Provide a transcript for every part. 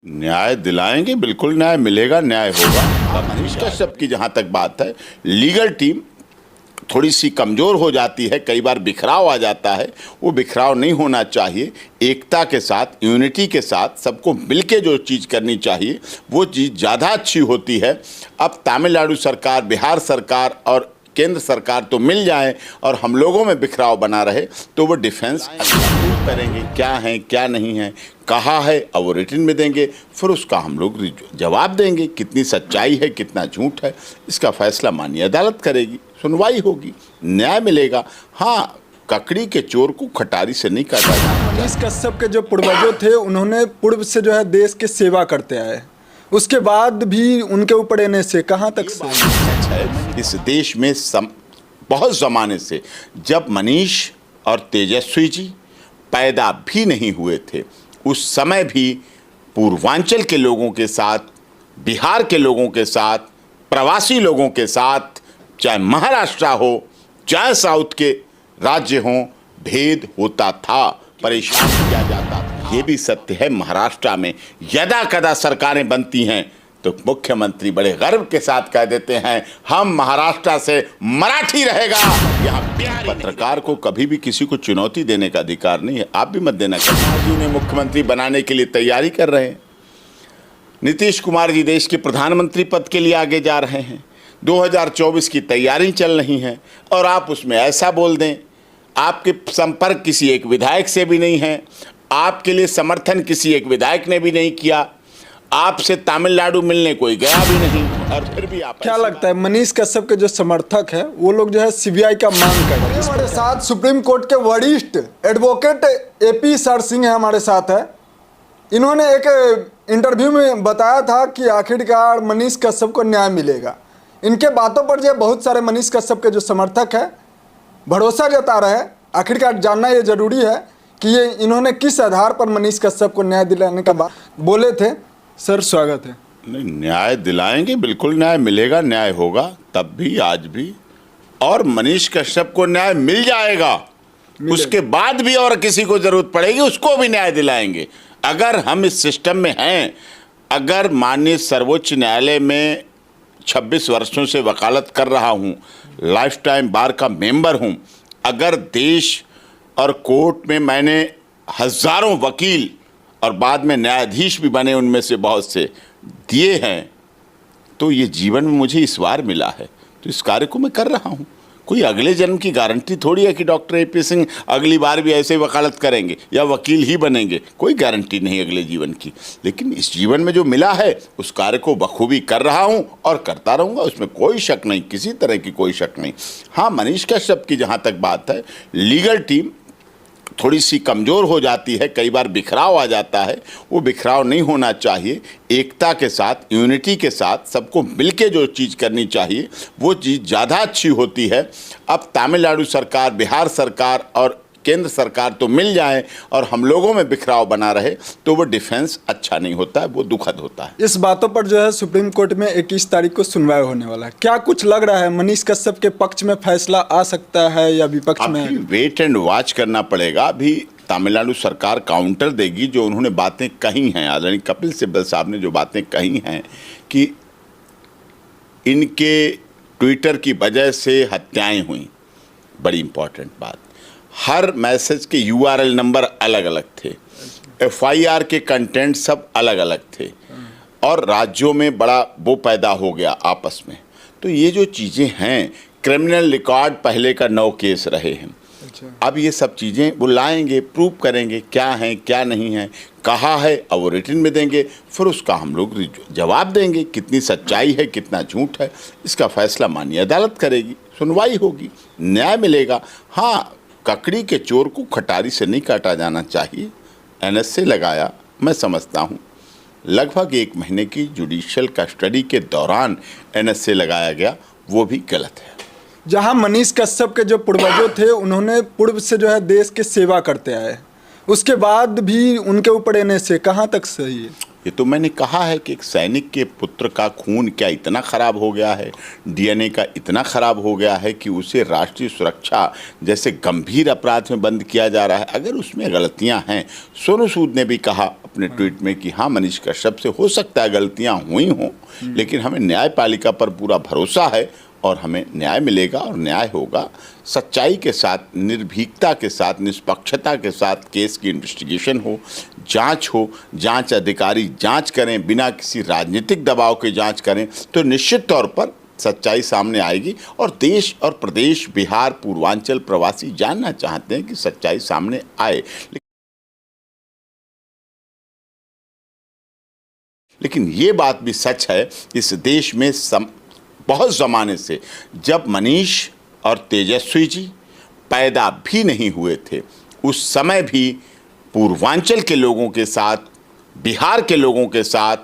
न्याय दिलाएंगे, बिल्कुल न्याय मिलेगा, न्याय होगा। अब मनीष कश्यप की जहां तक बात है, लीगल टीम थोड़ी सी कमज़ोर हो जाती है, कई बार बिखराव आ जाता है। वो बिखराव नहीं होना चाहिए। एकता के साथ, यूनिटी के साथ सबको मिलके जो चीज़ करनी चाहिए वो चीज़ ज़्यादा अच्छी होती है। अब तमिलनाडु सरकार, बिहार सरकार और केंद्र सरकार तो मिल जाए और हम लोगों में बिखराव बना रहे तो वो डिफेंस करेंगे, क्या है क्या नहीं है, कहा है और वो रिटन में देंगे, फिर उसका हम लोग जवाब देंगे। कितनी सच्चाई है, कितना झूठ है, इसका फैसला माननीय अदालत करेगी, सुनवाई होगी, न्याय मिलेगा। हाँ, ककड़ी के चोर को खटारी से नहीं काटा जाता। मनीष कश्यप के जो पूर्वजों थे, उन्होंने पूर्व से जो है देश की सेवा करते आए, उसके बाद भी उनके ऊपर एने से कहाँ तक सच है। इस देश में बहुत ज़माने से, जब मनीष और तेजस्वी जी पैदा भी नहीं हुए थे, उस समय भी पूर्वांचल के लोगों के साथ, बिहार के लोगों के साथ, प्रवासी लोगों के साथ, चाहे महाराष्ट्र हो चाहे साउथ के राज्य हों, भेद होता था, परेशान किया जाता था। ये भी सत्य है, महाराष्ट्र में यदा कदा सरकारें बनती हैं तो मुख्यमंत्री बड़े गर्व के साथ कह देते हैं, हम महाराष्ट्र से मराठी रहेगा। यहाँ पत्रकार को कभी भी किसी को चुनौती देने का अधिकार नहीं है, आप भी मत देना। कमलनाथ जी ने मुख्यमंत्री बनाने के लिए तैयारी कर रहे हैं, नीतीश कुमार जी देश के प्रधानमंत्री पद के लिए आगे जा रहे हैं, 2024 की तैयारी चल रही है और आप उसमें ऐसा बोल दें। आपके संपर्क किसी एक विधायक से भी नहीं है, आपके लिए समर्थन किसी एक विधायक ने भी नहीं किया, आपसे तमिलनाडु मिलने कोई गया भी नहीं, और फिर भी आप क्या लगता है मनीष कश्यप के जो समर्थक हैं वो लोग जो है सीबीआई का मांग कर रहे हैं? हमारे साथ सुप्रीम कोर्ट के वरिष्ठ एडवोकेट एपी सर सिंह है, हमारे साथ है। इन्होंने एक इंटरव्यू में बताया था कि आखिरकार मनीष कश्यप को न्याय मिलेगा। इनके बातों पर जो बहुत सारे मनीष कश्यप के जो समर्थक हैं भरोसा जता रहे हैं। आखिरकार जानना ये जरूरी है कि ये इन्होंने किस आधार पर मनीष कश्यप को न्याय दिलाने का बात बोले थे। सर स्वागत है। नहीं, न्याय दिलाएंगे, बिल्कुल न्याय मिलेगा, न्याय होगा, तब भी आज भी। और मनीष कश्यप को न्याय मिल जाएगा, उसके बाद भी और किसी को जरूरत पड़ेगी उसको भी न्याय दिलाएंगे। अगर हम इस सिस्टम में हैं, अगर माननीय सर्वोच्च न्यायालय में 26 वर्षों से वकालत कर रहा हूँ, लाइफ टाइम बार का मेंबर हूँ, अगर देश और कोर्ट में मैंने हज़ारों वकील और बाद में न्यायाधीश भी बने, उनमें से बहुत से दिए हैं, तो ये जीवन में मुझे इस बार मिला है, तो इस कार्य को मैं कर रहा हूँ। कोई अगले जन्म की गारंटी थोड़ी है कि डॉक्टर एपी सिंह अगली बार भी ऐसे वकालत करेंगे या वकील ही बनेंगे, कोई गारंटी नहीं अगले जीवन की। लेकिन इस जीवन में जो मिला है उस कार्य को बखूबी कर रहा हूँ और करता रहूँगा, उसमें कोई शक नहीं, किसी तरह की कोई शक नहीं। हाँ, मनीष कश्यप की जहाँ तक बात है, लीगल टीम थोड़ी सी कमज़ोर हो जाती है, कई बार बिखराव आ जाता है। वो बिखराव नहीं होना चाहिए। एकता के साथ, यूनिटी के साथ सबको मिलके जो चीज़ करनी चाहिए वो चीज़ ज़्यादा अच्छी होती है। अब तमिलनाडु सरकार, बिहार सरकार और केंद्र सरकार तो मिल जाए और हम लोगों में बिखराव बना रहे तो वो डिफेंस अच्छा नहीं होता है, वो दुखद होता है। इस बातों पर जो है सुप्रीम कोर्ट में 21 तारीख को सुनवाई होने वाला है। क्या कुछ लग रहा है मनीष कश्यप के पक्ष में फैसला आ सकता है या विपक्ष में? वेट एंड वॉच करना पड़ेगा। अभी तमिलनाडु सरकार काउंटर देगी। जो उन्होंने बातें कही हैं, आदरणीय कपिल सिब्बल साहब ने जो बातें कही हैं कि इनके ट्विटर की वजह से हत्याएं हुई, बड़ी इंपॉर्टेंट बात। हर मैसेज के यूआरएल नंबर अलग अलग थे, एफआईआर के कंटेंट सब अलग अलग थे और राज्यों में बड़ा वो पैदा हो गया आपस में। तो ये जो चीज़ें हैं, क्रिमिनल रिकॉर्ड पहले का 9 केस रहे हैं। अब ये सब चीज़ें वो लाएंगे, प्रूव करेंगे क्या है क्या नहीं है, कहा है और वो रिटन में देंगे, फिर उसका हम लोग जवाब देंगे। कितनी सच्चाई है, कितना झूठ है, इसका फैसला माननीय अदालत करेगी, सुनवाई होगी, न्याय मिलेगा। हाँ, ककड़ी के चोर को खटारी से नहीं काटा जाना चाहिए। एनएसए लगाया, मैं समझता हूँ लगभग 1 महीने की जुडिशियल कस्टडी के दौरान एनएसए लगाया गया, वो भी गलत है। जहां मनीष कश्यप के जो पूर्वजों थे, उन्होंने पूर्व से जो है देश की सेवा करते आए, उसके बाद भी उनके ऊपर एने से कहाँ तक सही है? ये तो मैंने कहा है कि एक सैनिक के पुत्र का खून क्या इतना खराब हो गया है, डीएनए का इतना खराब हो गया है कि उसे राष्ट्रीय सुरक्षा जैसे गंभीर अपराध में बंद किया जा रहा है। अगर उसमें गलतियां हैं, सोनू सूद ने भी कहा अपने ट्वीट में कि हाँ, मनीष कश्यप से हो सकता है गलतियां हुई हों, लेकिन हमें न्यायपालिका पर पूरा भरोसा है और हमें न्याय मिलेगा और न्याय होगा। सच्चाई के साथ, निर्भीकता के साथ, निष्पक्षता के साथ केस की इन्वेस्टिगेशन हो, जांच हो, जांच अधिकारी जांच करें, बिना किसी राजनीतिक दबाव के जांच करें, तो निश्चित तौर पर सच्चाई सामने आएगी और देश और प्रदेश, बिहार, पूर्वांचल प्रवासी जानना चाहते हैं कि सच्चाई सामने आए। लेकिन ये बात भी सच है, इस देश में बहुत ज़माने से, जब मनीष और तेजस्वी जी पैदा भी नहीं हुए थे, उस समय भी पूर्वांचल के लोगों के साथ, बिहार के लोगों के साथ,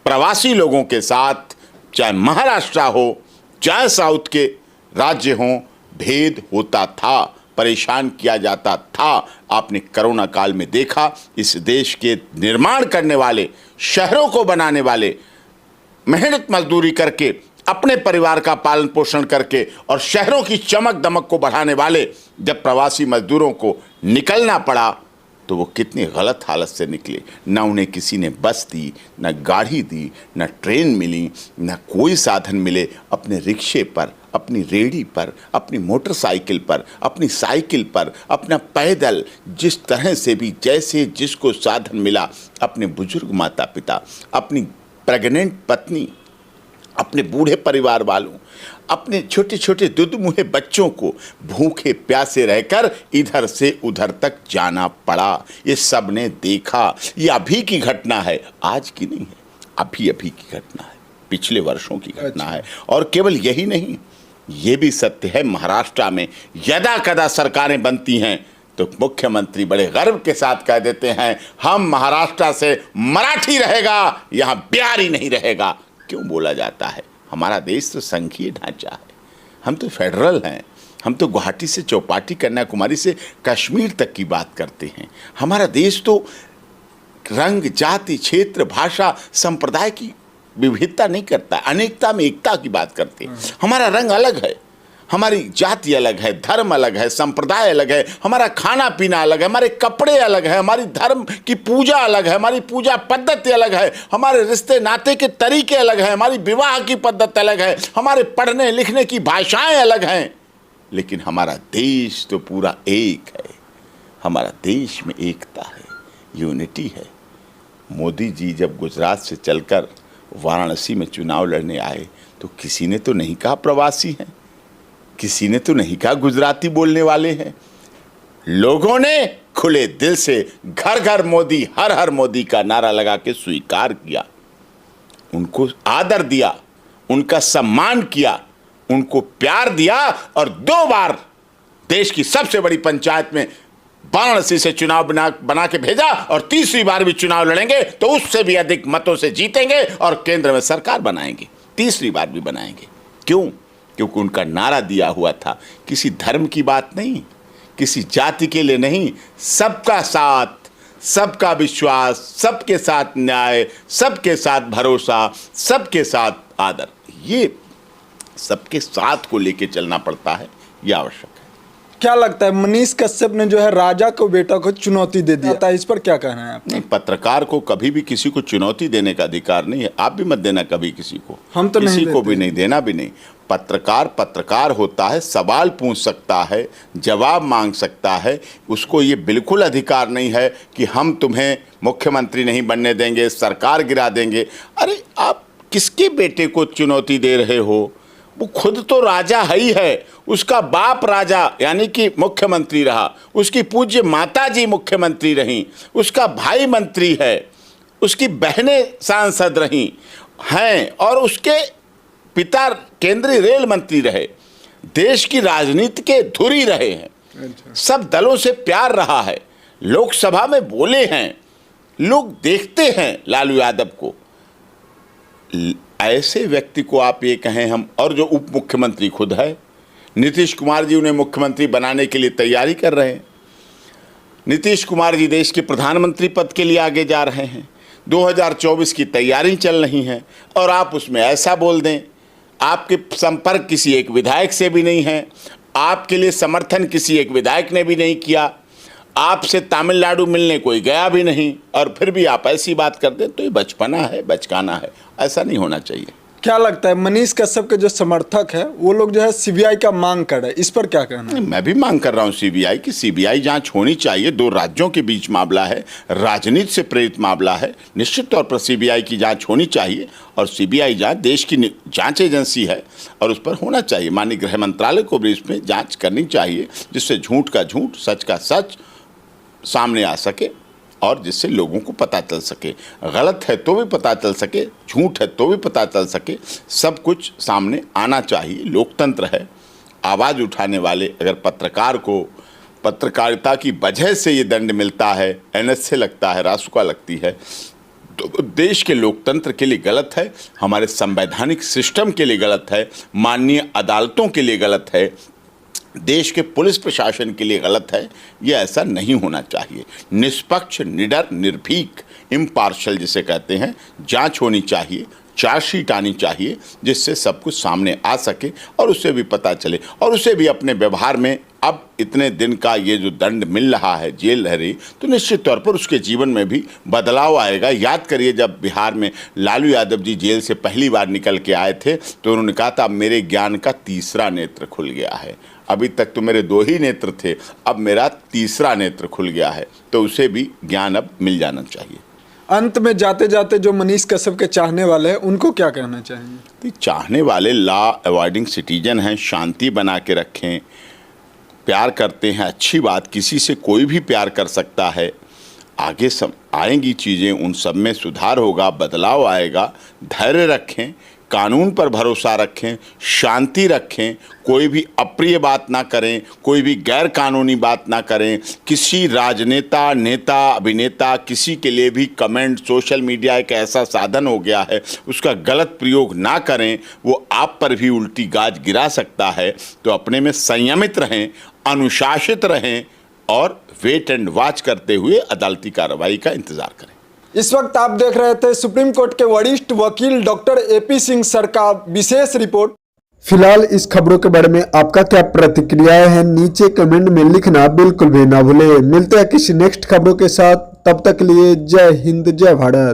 प्रवासी लोगों के साथ, चाहे महाराष्ट्र हो, चाहे साउथ के राज्य हों, भेद होता था, परेशान किया जाता था। आपने कोरोना काल में देखा, इस देश के निर्माण करने वाले, शहरों को बनाने वाले, मेहनत मजदूरी करके, अपने परिवार का पालन पोषण करके और शहरों की चमक दमक को बढ़ाने वाले, जब प्रवासी मजदूरों को निकलना पड़ा तो वो कितनी गलत हालत से निकले। न उन्हें किसी ने बस दी, न गाड़ी दी, न ट्रेन मिली, न कोई साधन मिले। अपने रिक्शे पर, अपनी रेहड़ी पर, अपनी मोटरसाइकिल पर, अपनी साइकिल पर, अपना पैदल, जिस तरह से भी, जैसे जिसको साधन मिला, अपने बुजुर्ग माता पिता, अपनी प्रेग्नेंट पत्नी, अपने बूढ़े परिवार वालों, अपने छोटे छोटे दुधमुहे बच्चों को भूखे प्यासे रहकर इधर से उधर तक जाना पड़ा। ये सब ने देखा। ये अभी की घटना है, आज की नहीं है, अभी अभी की घटना है, पिछले वर्षों की घटना है। और केवल यही नहीं, ये भी सत्य है, महाराष्ट्र में यदा कदा सरकारें बनती हैं तो मुख्यमंत्री बड़े गर्व के साथ कह देते हैं, हम महाराष्ट्र से मराठी रहेगा, यहाँ बिहारी नहीं रहेगा। क्यों बोला जाता है? हमारा देश तो संघीय ढांचा है, हम तो फेडरल हैं, हम तो गुवाहाटी से चौपाटी, कन्याकुमारी से कश्मीर तक की बात करते हैं। हमारा देश तो रंग, जाति, क्षेत्र, भाषा, संप्रदाय की विविधता नहीं करता, अनेकता में एकता की बात करते हैं। हमारा रंग अलग है, हमारी जाति अलग है, धर्म अलग है, संप्रदाय अलग है, हमारा खाना पीना अलग है, हमारे कपड़े अलग है, हमारी धर्म की पूजा अलग है, हमारी पूजा पद्धति अलग है, हमारे रिश्ते नाते के तरीके अलग हैं, हमारी विवाह की पद्धति अलग है, हमारे पढ़ने लिखने की भाषाएं अलग हैं। लेकिन हमारा देश तो पूरा एक है। हमारा देश में एकता है, यूनिटी है। मोदी जी जब गुजरात से चलकर वाराणसी में चुनाव लड़ने आए तो किसी ने तो नहीं कहा प्रवासी हैं, किसी ने तो नहीं कहा गुजराती बोलने वाले हैं। लोगों ने खुले दिल से घर घर मोदी, हर हर मोदी का नारा लगा के स्वीकार किया, उनको आदर दिया, उनका सम्मान किया, उनको प्यार दिया और 2 बार देश की सबसे बड़ी पंचायत में वाराणसी से चुनाव बना के भेजा और तीसरी बार भी चुनाव लड़ेंगे तो उससे भी अधिक मतों से जीतेंगे और केंद्र में सरकार बनाएंगे, तीसरी बार भी बनाएंगे। क्यों? क्योंकि उनका नारा दिया हुआ था, किसी धर्म की बात नहीं, किसी जाति के लिए नहीं, सबका साथ, सबका विश्वास, सबके साथ न्याय, सबके साथ भरोसा, सबके साथ आदर। ये सबके साथ को लेके चलना पड़ता है, ये आवश्यक है। क्या लगता है मनीष कश्यप ने जो है राजा को बेटा को चुनौती दे दिया, इस पर क्या कहना है आप? नहीं, पत्रकार को कभी भी किसी को चुनौती देने का अधिकार नहीं है। आप भी मत देना कभी किसी को, हम तो किसी नहीं को भी नहीं देना भी नहीं। पत्रकार होता है, सवाल पूछ सकता है, जवाब मांग सकता है। उसको ये बिल्कुल अधिकार नहीं है कि हम तुम्हें मुख्यमंत्री नहीं बनने देंगे, सरकार गिरा देंगे। अरे आप किसके बेटे को चुनौती दे रहे हो? वो खुद तो राजा ही है, उसका बाप राजा यानी कि मुख्यमंत्री रहा, उसकी पूज्य माता जी मुख्यमंत्री रहीं, उसका भाई मंत्री है, उसकी बहनें सांसद रहीं हैं और उसके पिता केंद्रीय रेल मंत्री रहे, देश की राजनीति के धुरी रहे हैं। सब दलों से प्यार रहा है, लोकसभा में बोले हैं, लोग देखते हैं लालू यादव को। ऐसे व्यक्ति को आप ये कहें हम, और जो उप मुख्यमंत्री खुद है, नीतीश कुमार जी उन्हें मुख्यमंत्री बनाने के लिए तैयारी कर रहे हैं। नीतीश कुमार जी देश के प्रधानमंत्री पद के लिए आगे जा रहे हैं। 2024 की तैयारी चल रही है और आप उसमें ऐसा बोल दें। आपके संपर्क किसी एक विधायक से भी नहीं है, आपके लिए समर्थन किसी एक विधायक ने भी नहीं किया, आपसे तमिलनाडु मिलने कोई गया भी नहीं, और फिर भी आप ऐसी बात कर दें, तो ये बचपना है, बचकाना है। ऐसा नहीं होना चाहिए। क्या लगता है मनीष कश्यप के जो समर्थक है वो लोग जो है सीबीआई का मांग कर रहे हैं, इस पर क्या कहना है? मैं भी मांग कर रहा हूं सीबीआई की। सीबीआई जांच होनी चाहिए। दो राज्यों के बीच मामला है, राजनीति से प्रेरित मामला है। निश्चित तौर पर सीबीआई की जांच होनी चाहिए और सीबीआई जांच देश की जांच एजेंसी है और उस पर होना चाहिए। माननीय गृह मंत्रालय को भी इसमें जांच करनी चाहिए, जिससे झूठ का झूठ, सच का सच सामने आ सके और जिससे लोगों को पता चल सके। गलत है तो भी पता चल सके, झूठ है तो भी पता चल सके, सब कुछ सामने आना चाहिए। लोकतंत्र है। आवाज़ उठाने वाले अगर पत्रकार को पत्रकारिता की वजह से ये दंड मिलता है, एनएसए लगता है, रासुका लगती है, तो देश के लोकतंत्र के लिए गलत है, हमारे संवैधानिक सिस्टम के लिए गलत है, माननीय अदालतों के लिए गलत है, देश के पुलिस प्रशासन के लिए गलत है। ये ऐसा नहीं होना चाहिए। निष्पक्ष, निडर, निर्भीक, इम्पार्शल जिसे कहते हैं, जांच होनी चाहिए, चार्जशीट आनी चाहिए, जिससे सब कुछ सामने आ सके और उसे भी पता चले और उसे भी अपने व्यवहार में, अब इतने दिन का ये जो दंड मिल रहा है, जेल रह रही, तो निश्चित तौर पर उसके जीवन में भी बदलाव आएगा। याद करिए जब बिहार में लालू यादव जी जेल से पहली बार निकल के आए थे तो उन्होंने कहा था, अब मेरे ज्ञान का तीसरा नेत्र खुल गया है। अभी तक तो मेरे 2 ही नेत्र थे, अब मेरा तीसरा नेत्र खुल गया है, तो उसे भी ज्ञान अब मिल जाना चाहिए। अंत में जाते जाते जो मनीष कश्यप के चाहने वाले हैं उनको क्या कहना चाहेंगे? चाहने वाले लॉ अवॉइडिंग सिटीजन हैं, शांति बना के रखें, प्यार करते हैं, अच्छी बात, किसी से कोई भी प्यार कर सकता है। आगे सब आएंगी चीज़ें, उन सब में सुधार होगा, बदलाव आएगा। धैर्य रखें, कानून पर भरोसा रखें, शांति रखें, कोई भी अप्रिय बात ना करें, कोई भी गैर कानूनी बात ना करें। किसी राजनेता, नेता, अभिनेता, किसी के लिए भी कमेंट, सोशल मीडिया एक ऐसा साधन हो गया है, उसका गलत प्रयोग ना करें, वो आप पर भी उल्टी गाज गिरा सकता है। तो अपने में संयमित रहें, अनुशासित रहें और वेट एंड वॉच करते हुए अदालती कार्रवाई का इंतजार करें। इस वक्त आप देख रहे थे सुप्रीम कोर्ट के वरिष्ठ वकील डॉक्टर एपी सिंह सर का विशेष रिपोर्ट। फिलहाल इस खबरों के बारे में आपका क्या प्रतिक्रिया है, नीचे कमेंट में लिखना बिल्कुल भी ना भूले। मिलते हैं किसी नेक्स्ट खबरों के साथ, तब तक के लिए जय हिंद, जय भारत।